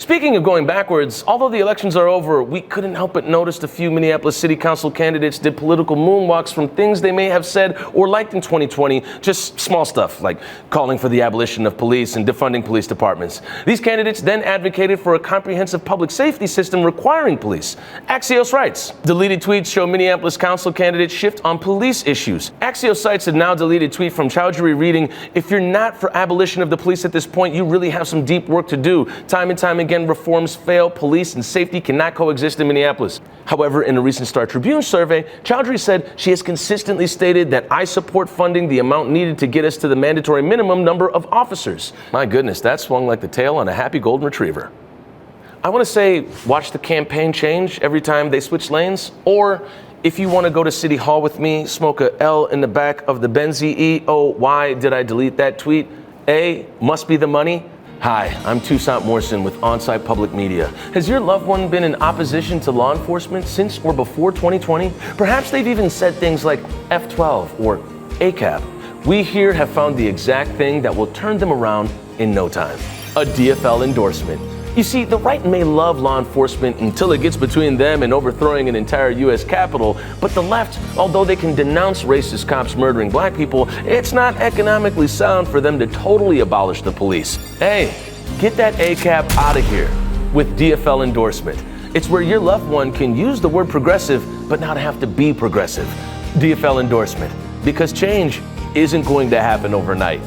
Speaking of going backwards, although the elections are over, we couldn't help but notice a few Minneapolis City Council candidates did political moonwalks from things they may have said or liked in 2020, just small stuff like calling for the abolition of police and defunding police departments. These candidates then advocated for a comprehensive public safety system requiring police. Axios writes, deleted tweets show Minneapolis Council candidates shift on police issues. Axios cites a now deleted tweet from Sjoberg reading, if you're not for abolition of the police at this point, you really have some deep work to do. Time and time again, reforms fail. Police and safety cannot coexist in Minneapolis. However, in a recent Star Tribune survey, Sjoberg said she has consistently stated that I support funding the amount needed to get us to the mandatory minimum number of officers. My goodness, that swung like the tail on a happy golden retriever. I want to say, watch the campaign change every time they switch lanes, or if you want to go to City Hall with me, smoke a L in the back of the Benzie E. Oh, why did I delete that tweet? A, must be the money. Hi, I'm Toussaint Morrison with On-Site Public Media. Has your loved one been in opposition to law enforcement since or before 2020? Perhaps they've even said things like F12 or ACAB. We here have found the exact thing that will turn them around in no time. A DFL endorsement. You see, the right may love law enforcement until it gets between them and overthrowing an entire U.S. Capitol, but the left, although they can denounce racist cops murdering black people, it's not economically sound for them to totally abolish the police. Hey, get that ACAB out of here with DFL endorsement. It's where your loved one can use the word progressive, but not have to be progressive. DFL endorsement, because change isn't going to happen overnight.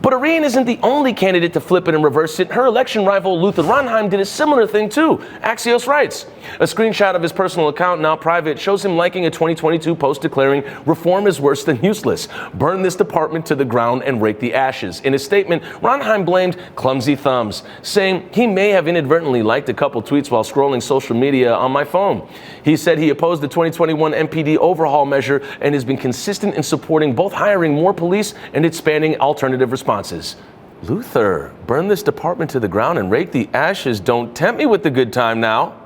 But Irene isn't the only candidate to flip it and reverse it. Her election rival, Luther Ronheim, did a similar thing too. Axios writes, a screenshot of his personal account, now private, shows him liking a 2022 post declaring, reform is worse than useless. Burn this department to the ground and rake the ashes. In his statement, Ronheim blamed clumsy thumbs, saying he may have inadvertently liked a couple tweets while scrolling social media on my phone. He said he opposed the 2021 MPD overhaul measure and has been consistent in supporting both hiring more police and expanding alternative responses. Luther, burn this department to the ground and rake the ashes. Don't tempt me with the good time now.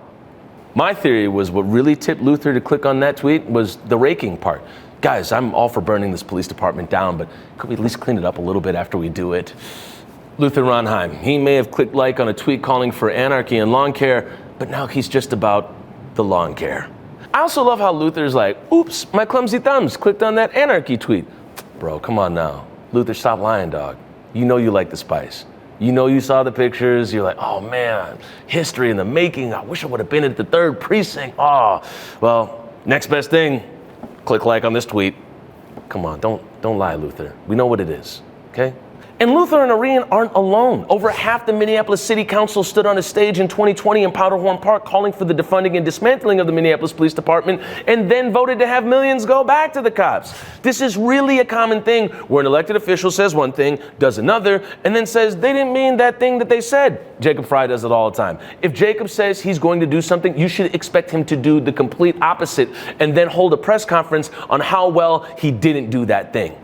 My theory was what really tipped Luther to click on that tweet was the raking part. Guys, I'm all for burning this police department down, but could we at least clean it up a little bit after we do it? Luther Ronheim, he may have clicked like on a tweet calling for anarchy and lawn care, but now he's just about the lawn care. I also love how Luther's like, oops, my clumsy thumbs clicked on that anarchy tweet. Bro, come on now. Luther, stop lying, dog. You know you like the spice. You know you saw the pictures. You're like, oh man, history in the making. I wish I would have been at the 3rd precinct. Oh, well, next best thing, click like on this tweet. Come on, don't lie, Luther. We know what it is, okay? And Luther and Irene aren't alone. Over half the Minneapolis City Council stood on a stage in 2020 in Powderhorn Park calling for the defunding and dismantling of the Minneapolis Police Department and then voted to have millions go back to the cops. This is really a common thing where an elected official says one thing, does another, and then says they didn't mean that thing that they said. Jacob Fry does it all the time. If Jacob says he's going to do something, you should expect him to do the complete opposite and then hold a press conference on how well he didn't do that thing.